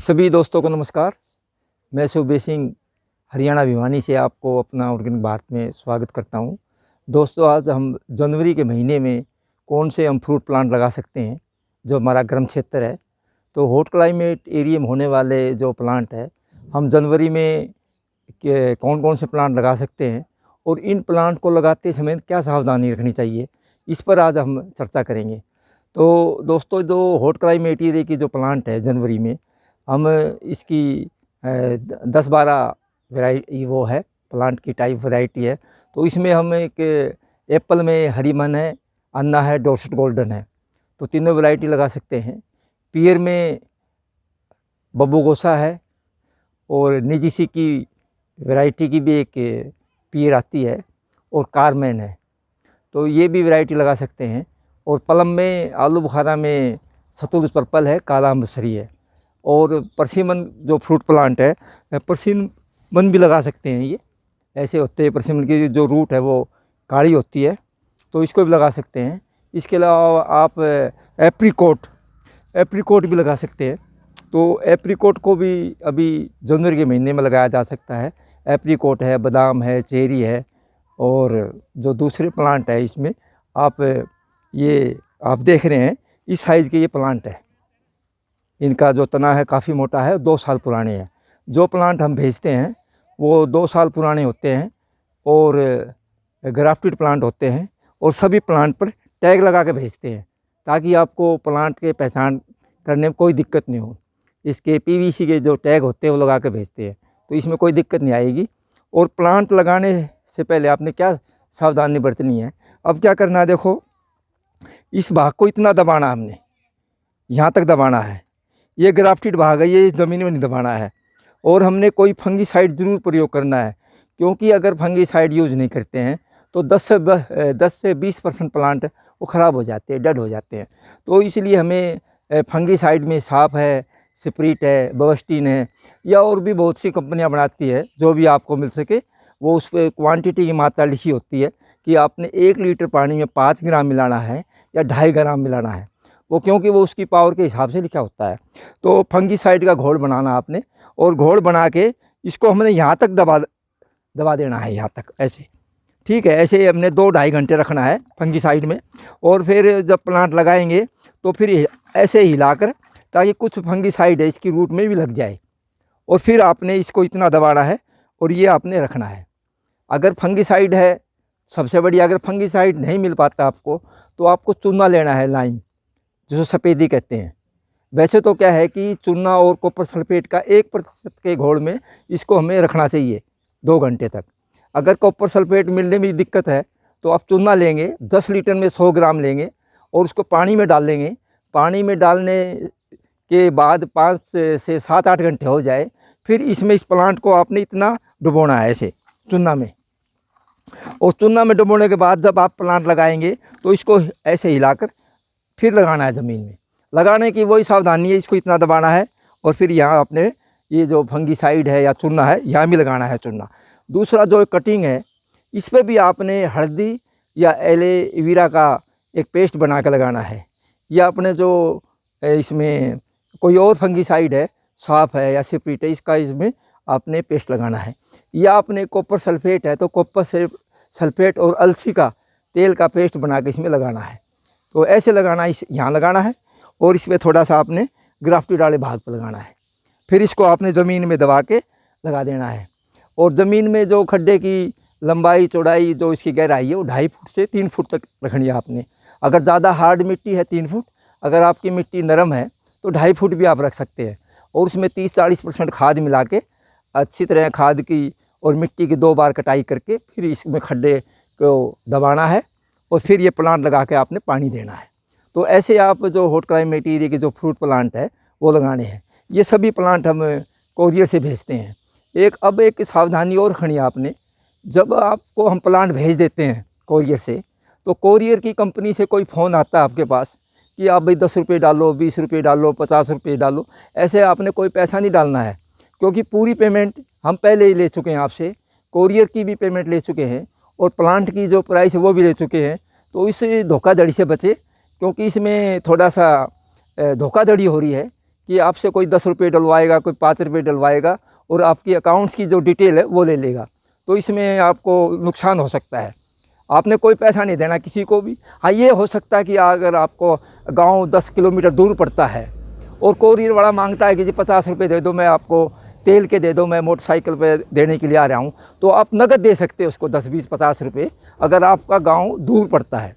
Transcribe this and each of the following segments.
सभी दोस्तों को नमस्कार। मैं सुबे सिंह हरियाणा भिवानी से आपको अपना ऑर्गेनिक भारत में स्वागत करता हूं। दोस्तों, आज हम जनवरी के महीने में कौन से हम फ्रूट प्लांट लगा सकते हैं जो हमारा गर्म क्षेत्र है। तो हॉट क्लाइमेट एरिया में होने वाले जो प्लांट है, हम जनवरी में कौन कौन से प्लांट लगा सकते हैं और इन प्लांट को लगाते समय क्या सावधानी रखनी चाहिए, इस पर आज हम चर्चा करेंगे। तो दोस्तों, जो हॉट क्लाइमेट एरिया की जो प्लांट है जनवरी में, हम इसकी 10-12 वैरायटी वो है प्लांट की टाइप वैरायटी है। तो इसमें हम एक एप्पल में हरीमन है, अन्ना है, डॉर्सेट गोल्डन है, तो तीनों वैरायटी लगा सकते हैं। पियर में बब्बू गोसा है और निजीसी की वैरायटी की भी एक पियर आती है और कारमेन है, तो ये भी वैरायटी लगा सकते हैं। और पलम में आलू बुखारा में सतुल्स पर्पल है, काला अमृतसरी है। और परसिमन जो फ्रूट प्लांट है, परसिमन भी लगा सकते हैं। ये ऐसे होते हैं, परसिमन की जो रूट है वो काली होती है, तो इसको भी लगा सकते हैं। इसके अलावा आप एप्रीकोट भी लगा सकते हैं। तो एप्रीकोट को भी अभी जनवरी के महीने में लगाया जा सकता है। एप्रीकोट है, बादाम है, चेरी है, और जो दूसरे प्लांट है इसमें आप देख रहे हैं, इस साइज़ के ये प्लांट है। इनका जो तना है काफ़ी मोटा है, 2 साल पुराने हैं। जो प्लांट हम भेजते हैं वो 2 साल पुराने होते हैं और ग्राफ्टेड प्लांट होते हैं, और सभी प्लांट पर टैग लगा के भेजते हैं ताकि आपको प्लांट के पहचान करने में कोई दिक्कत नहीं हो। इसके पीवीसी के जो टैग होते हैं वो लगा के भेजते हैं, तो इसमें कोई दिक्कत नहीं आएगी। और प्लांट लगाने से पहले आपने क्या सावधानी बरतनी है, अब क्या करना है, देखो इस भाग को इतना दबाना, हमने यहाँ तक दबाना है। ये ग्राफ्टेड भाग है, ये ज़मीन में नहीं दबाना है। और हमने कोई फंगीसाइड ज़रूर प्रयोग करना है, क्योंकि अगर फंगीसाइड यूज़ नहीं करते हैं तो 10 से 20% प्लांट वो ख़राब हो जाते हैं, डेड हो जाते हैं। तो इसलिए हमें फंगीसाइड में साफ है, स्प्रिट है, बवस्टीन है, या और भी बहुत सी कंपनियां बनाती है, जो भी आपको मिल सके। वो उस पर क्वांटिटी की मात्रा लिखी होती है कि आपने 1 लीटर पानी में 5 ग्राम मिलाना है या 2.5 ग्राम मिलाना है, वो क्योंकि वो उसकी पावर के हिसाब से लिखा होता है। तो फंगीसाइड का घोल बनाना आपने, और घोल बना के इसको हमने यहाँ तक दबा देना है, यहाँ तक ऐसे, ठीक है। ऐसे हमने 2-2.5 घंटे रखना है फंगीसाइड में। और फिर जब प्लांट लगाएंगे तो फिर ऐसे हिलाकर, ताकि कुछ फंगीसाइड है इसकी रूट में भी लग जाए। और फिर आपने इसको इतना दबाना है और ये आपने रखना है। अगर फंगीसाइड है, सबसे बढ़िया, अगर फंगीसाइड नहीं मिल पाता आपको तो आपको चूना लेना है, लाइम, जिसको सफ़ेदी कहते हैं। वैसे तो क्या है कि चूना और कॉपर सल्फेट का 1% के घोल में इसको हमें रखना चाहिए 2 घंटे तक। अगर कॉपर सल्फेट मिलने में दिक्कत है तो आप चूना लेंगे, 10 लीटर में 100 ग्राम लेंगे और उसको पानी में डाल लेंगे। पानी में डालने के बाद 5 से 7-8 घंटे हो जाए, फिर इसमें इस प्लांट को आपने इतना डुबोना है ऐसे चूना में। और चूना में डुबोने के बाद जब आप प्लांट लगाएंगे तो इसको ऐसे हिलाकर फिर लगाना है ज़मीन में। लगाने की वही सावधानी है, इसको इतना दबाना है और फिर यहाँ आपने ये जो फंगीसाइड है या चूना है, यहाँ भी लगाना है चूना। दूसरा जो कटिंग है, इस पर भी आपने हल्दी या एलोवेरा का एक पेस्ट बना के लगाना है, या अपने जो इसमें कोई और फंगीसाइड है, साफ है या स्प्रिट है, इसका इसमें आपने पेस्ट लगाना है। या अपने कॉपर सल्फेट है तो कॉपर सल्फेट और अलसी का तेल का पेस्ट बना के इसमें लगाना है। तो ऐसे लगाना, इस यहाँ लगाना है और इसमें थोड़ा सा आपने ग्राफ्टेड वाले भाग पर लगाना है। फिर इसको आपने ज़मीन में दबा के लगा देना है। और ज़मीन में जो खड्डे की लंबाई चौड़ाई, जो इसकी गहराई है, वो 2.5 फुट से 3 फुट तक रखनी है आपने। अगर ज़्यादा हार्ड मिट्टी है 3 फुट, अगर आपकी मिट्टी नरम है तो 2.5 फुट भी आप रख सकते हैं। और उसमें 30-40% खाद मिला के, अच्छी तरह खाद की और मिट्टी की 2 बार कटाई करके फिर इसमें खड्डे को दबाना है और फिर ये प्लांट लगा के आपने पानी देना है। तो ऐसे आप जो हॉट क्लाइमेट एरिया के जो फ्रूट प्लांट है वो लगाने हैं। ये सभी प्लांट हम कोरियर से भेजते हैं। एक सावधानी और रखनी है आपने, जब आपको हम प्लांट भेज देते हैं कोरियर से, तो कोरियर की कंपनी से कोई फ़ोन आता है आपके पास कि आप भाई 10 रुपये डालो, 20 रुपये डालो, 50 रुपये डालो। ऐसे आपने कोई पैसा नहीं डालना है, क्योंकि पूरी पेमेंट हम पहले ही ले चुके हैं आपसे। कोरियर की भी पेमेंट ले चुके हैं और प्लांट की जो प्राइस है वो भी ले चुके हैं। तो इस धोखाधड़ी से बचे, क्योंकि इसमें थोड़ा सा धोखाधड़ी हो रही है कि आपसे कोई 10 रुपये डलवाएगा, कोई 5 रुपये डलवाएगा और आपकी अकाउंट्स की जो डिटेल है वो ले लेगा। तो इसमें आपको नुकसान हो सकता है। आपने कोई पैसा नहीं देना किसी को भी। हाँ, ये हो सकता है कि अगर आपको गांव 10 किलोमीटर दूर पड़ता है और कोरियर वाला मांगता है कि जी 50 रुपये दे दो, मैं आपको तेल के दे दो, मैं मोटरसाइकिल पे देने के लिए आ रहा हूँ, तो आप नगद दे सकते हो उसको 10, 20, 50 रुपये। अगर आपका गांव दूर पड़ता है,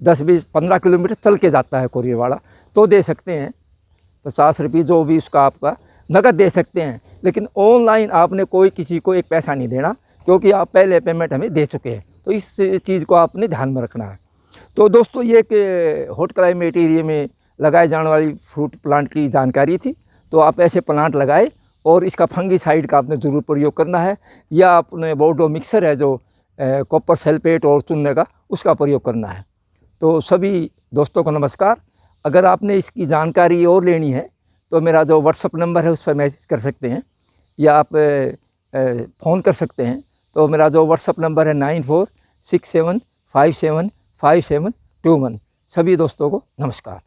10, 20, 15 किलोमीटर चल के जाता है कोरियर वाला, तो दे सकते हैं 50 रुपये, जो भी उसका आपका नगद दे सकते हैं। लेकिन ऑनलाइन आपने कोई किसी को एक पैसा नहीं देना, क्योंकि आप पहले पेमेंट हमें दे चुके हैं। तो इस चीज़ को आपने ध्यान में रखना है। तो दोस्तों, ये एक हॉट क्लाइमेट एरिया में लगाए जाने वाली फ्रूट प्लांट की जानकारी थी। तो आप ऐसे प्लांट लगाए और इसका फंगीसाइड का आपने ज़रूर प्रयोग करना है, या आपने बोर्डो मिक्सर है जो कॉपर सल्फेट और चूने का, उसका प्रयोग करना है। तो सभी दोस्तों को नमस्कार। अगर आपने इसकी जानकारी और लेनी है तो मेरा जो व्हाट्सअप नंबर है उस पर मैसेज कर सकते हैं, या आप फ़ोन कर सकते हैं। तो मेरा जो व्हाट्सअप नंबर है 9467575721। सभी दोस्तों को नमस्कार।